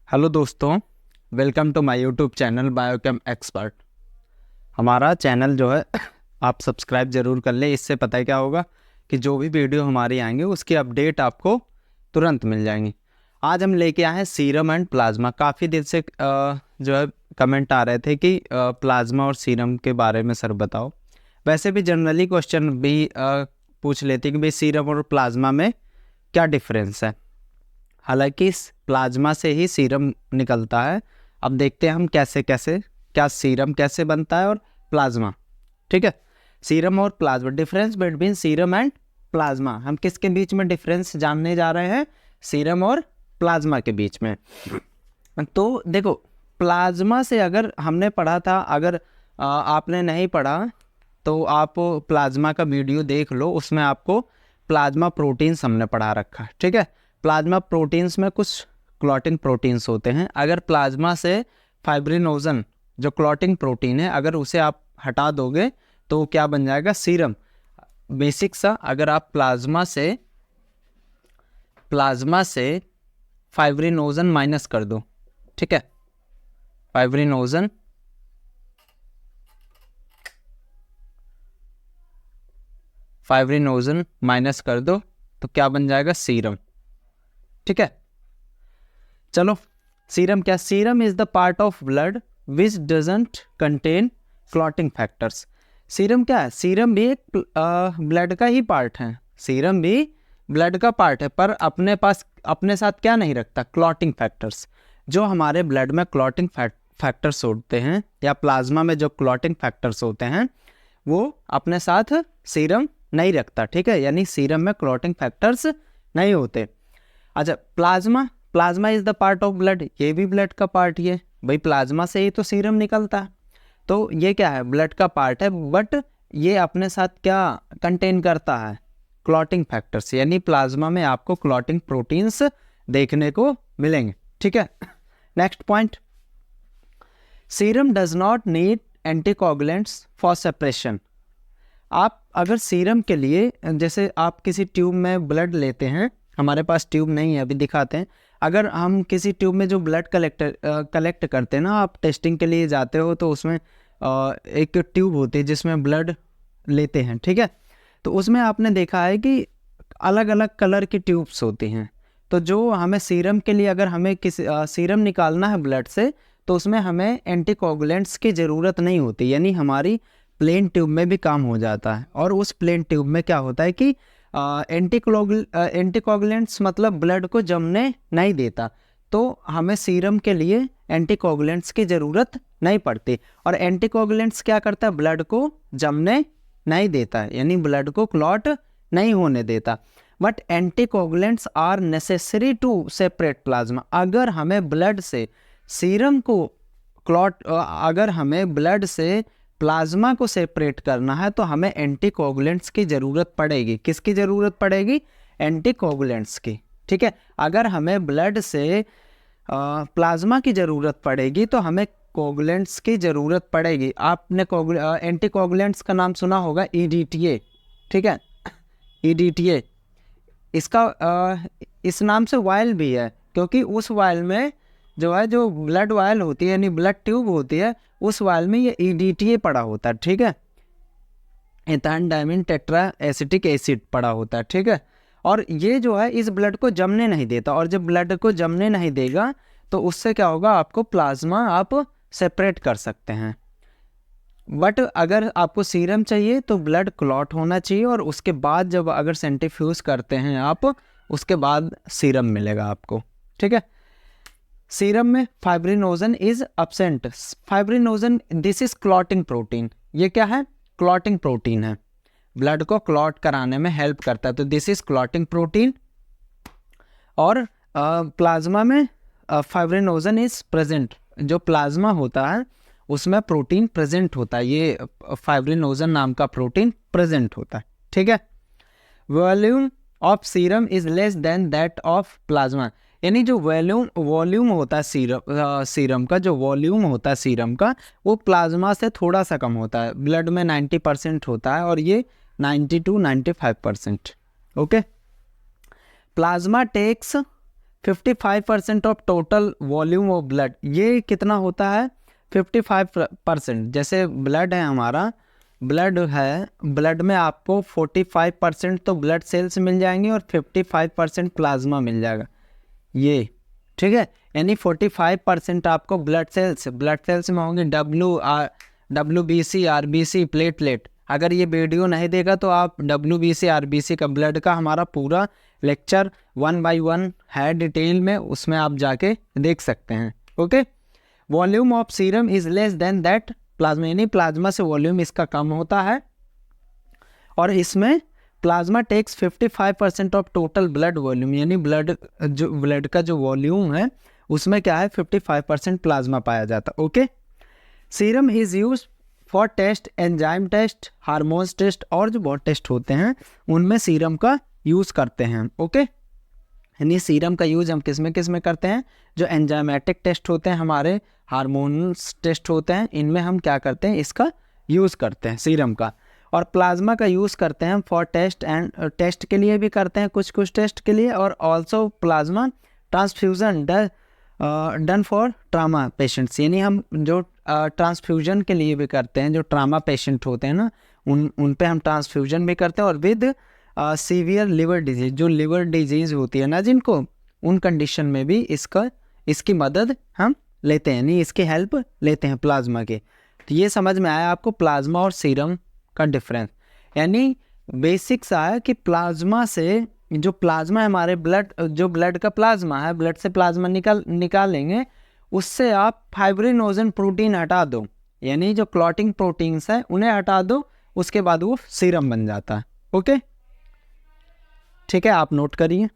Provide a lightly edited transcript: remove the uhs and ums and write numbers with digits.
Hello दोस्तों, welcome to my YouTube channel biochem expert. हमारा channel जो है आप सब्सक्राइब ज़रूर कर लें। इससे पता है क्या होगा कि जो भी वीडियो हमारी आएंगे उसकी अपडेट आपको तुरंत मिल जाएंगी। आज हम लेके आए हैं सीरम एंड प्लाज्मा। काफ़ी देर से जो है कमेंट आ रहे थे कि प्लाज्मा और सीरम के बारे में सर बताओ। वैसे भी जनरली क्वेश्चन भी पूछ लेते कि भाई सीरम और प्लाज्मा में क्या डिफरेंस है। हालांकि प्लाज्मा से ही सीरम निकलता है। अब देखते हैं हम क्या सीरम कैसे बनता है और प्लाज्मा। ठीक है, सीरम और plasma, difference between serum and plasma. हम किसके बीच में डिफरेंस जानने जा रहे हैं? सीरम और प्लाज्मा के बीच में। तो देखो, प्लाज्मा से अगर हमने पढ़ा था, अगर आपने नहीं पढ़ा तो आप प्लाज्मा का वीडियो देख लो, उसमें आपको प्लाज्मा प्रोटीन्स हमने पढ़ा रखा है। ठीक है, प्लाज्मा प्रोटीन्स में कुछ क्लॉटिंग प्रोटीन्स होते हैं। अगर प्लाज्मा से फाइब्रिनोजन जो क्लॉटिंग प्रोटीन है, अगर उसे आप हटा दोगे तो क्या बन जाएगा? सीरम। बेसिक सा, अगर आप प्लाज्मा से फाइब्रिनोजन माइनस कर दो, ठीक है, फाइब्रिनोजन माइनस कर दो तो क्या बन जाएगा? सीरम। ठीक है, चलो सीरम क्या? Serum is the part of blood which doesn't contain clotting factors. Serum क्या है? सीरम भी एक ब्लड का ही पार्ट है। सीरम भी ब्लड का पार्ट है, पर अपने साथ क्या नहीं रखता? Clotting factors. जो हमारे ब्लड में क्लॉटिंग फैक्टर्स होते हैं या प्लाज्मा में जो क्लॉटिंग फैक्टर्स होते हैं वो अपने साथ सीरम नहीं रखता। ठीक है, यानी सीरम में क्लॉटिंग फैक्टर्स नहीं होते। अच्छा, plasma is the part of blood, ये भी ब्लड का पार्ट ही है भाई। प्लाज्मा से ही तो सीरम निकलता है, तो ये क्या है? ब्लड का पार्ट है, बट ये अपने साथ क्या कंटेन करता है? Clotting factors. यानी प्लाज्मा में आपको क्लॉटिंग प्रोटीन्स देखने को मिलेंगे। ठीक है, next point, serum does not need anticoagulants for separation. आप अगर सीरम के लिए, जैसे आप किसी ट्यूब में ब्लड लेते हैं, हमारे पास ट्यूब नहीं है, अभी दिखाते हैं। अगर हम किसी ट्यूब में जो ब्लड कलेक्ट करते हैं ना, आप टेस्टिंग के लिए जाते हो तो उसमें एक ट्यूब होती है जिसमें ब्लड लेते हैं। ठीक है, तो उसमें आपने देखा है कि अलग अलग कलर की ट्यूब्स होती हैं। तो जो हमें सीरम के लिए, अगर हमें किसी सीरम निकालना है ब्लड से, तो उसमें हमें एंटीकोगुलेंट्स की ज़रूरत नहीं होती। यानी हमारी प्लेन ट्यूब में भी काम हो जाता है। और उस प्लेन ट्यूब में क्या होता है कि एंटीकोगुलेंट्स मतलब ब्लड को जमने नहीं देता, तो हमें सीरम के लिए एंटीकोगुलेंट्स की ज़रूरत नहीं पड़ती। और एंटीकोगुलेंट्स क्या करता है? ब्लड को जमने नहीं देता है, यानी ब्लड को क्लॉट नहीं होने देता। But anticoagulants are necessary to separate plasma. अगर हमें ब्लड से सीरम को अगर हमें ब्लड से प्लाज्मा को सेपरेट करना है तो हमें एंटीकोगुलेंट्स की ज़रूरत पड़ेगी। किसकी ज़रूरत पड़ेगी? एंटीकोगुलेंट्स की। ठीक है, अगर हमें ब्लड से प्लाज्मा की ज़रूरत पड़ेगी तो हमें कोगुलेंट्स की ज़रूरत पड़ेगी। आपने एंटीकोगुलेंट्स का नाम सुना होगा, EDTA। ठीक है, EDTA इसका इस नाम से वायल भी है, क्योंकि उस वायल में जो ब्लड वायल होती है, यानी ब्लड ट्यूब होती है, उस वायल में ये EDTA पड़ा होता है। ठीक है, ethyne diamine tetra acetic acid पड़ा होता है। ठीक है, और ये जो है इस ब्लड को जमने नहीं देता। और जब ब्लड को जमने नहीं देगा तो उससे क्या होगा? आपको प्लाज्मा आप सेपरेट कर सकते हैं। बट अगर आपको सीरम चाहिए तो ब्लड क्लॉट होना चाहिए, और उसके बाद जब अगर सेंट्रीफ्यूज करते हैं आप, उसके बाद सीरम मिलेगा आपको। ठीक है, सीरम में fibrinogen is absent. Fibrinogen, this is clotting protein. ये क्या है? क्लॉटिंग प्रोटीन है, ब्लड को क्लॉट कराने में हेल्प करता है, तो दिस इज क्लॉटिंग प्रोटीन। और प्लाज्मा में फाइब्रिनोजन इज प्रेजेंट। जो प्लाज्मा होता है उसमें प्रोटीन प्रेजेंट होता है, ये फाइब्रिनोजन नाम का प्रोटीन प्रेजेंट होता है। ठीक है, volume of serum is less than that of plasma. यानी जो वॉल्यूम होता है सीरम का, जो वॉल्यूम होता है सीरम का, वो प्लाज्मा से थोड़ा सा कम होता है। ब्लड में 90% होता है और ये 90 to 95%। Okay, plasma takes 55% of total volume of blood, ये कितना होता है 55%। जैसे ब्लड है हमारा, ब्लड है, ब्लड में आपको 45% तो ब्लड सेल्स मिल जाएंगे और 55% प्लाज्मा मिल जाएगा, ये ठीक है। यानी 45% आपको ब्लड सेल्स में होंगे WBC, RBC, प्लेटलेट। अगर ये वीडियो नहीं देगा तो आप WBC, RBC का, ब्लड का हमारा पूरा लेक्चर 1 by 1 है डिटेल में, उसमें आप जाके देख सकते हैं। Okay, volume of serum is less than that plasma, यानी प्लाज्मा से वॉल्यूम इसका कम होता है। और इसमें plasma takes 55% of total blood volume, यानी ब्लड का जो वॉल्यूम है उसमें क्या है 55% प्लाज्मा पाया जाता है। Okay, serum is use for test, enzyme test, hormones test, और जो बहुत टेस्ट होते हैं उनमें सीरम का यूज़ करते हैं। ओके, यानी सीरम का यूज़ हम किस में करते हैं, जो एंजाइमेटिक टेस्ट होते हैं हमारे, हार्मोन्स टेस्ट होते हैं, इनमें हम क्या करते हैं, इसका यूज़ करते हैं सीरम का। और प्लाज्मा का यूज़ करते हैं फॉर टेस्ट, एंड टेस्ट के लिए भी करते हैं, कुछ टेस्ट के लिए। और also plasma transfusion done for trauma patients, यानी हम जो ट्रांसफ्यूजन के लिए भी करते हैं, जो ट्रामा पेशेंट होते हैं ना, उन पे हम ट्रांसफ्यूजन भी करते हैं। और विद सीवियर लिवर डिजीज़, जो लिवर डिजीज़ होती है ना जिनको, उन कंडीशन में भी इसकी मदद हम लेते हैं, यानी इसकी हेल्प लेते हैं प्लाज्मा के। तो ये समझ में आया आपको प्लाज्मा और सीरम का डिफरेंस। यानी बेसिक्स आया कि प्लाज्मा से, जो प्लाज्मा है हमारे जो ब्लड का प्लाज्मा है, ब्लड से प्लाज्मा निकालेंगे, उससे आप फाइब्रिनोजन प्रोटीन हटा दो, यानी जो क्लॉटिंग प्रोटीन्स है उन्हें हटा दो, उसके बाद वो सीरम बन जाता है। ओके, ठीक है, आप नोट करिए।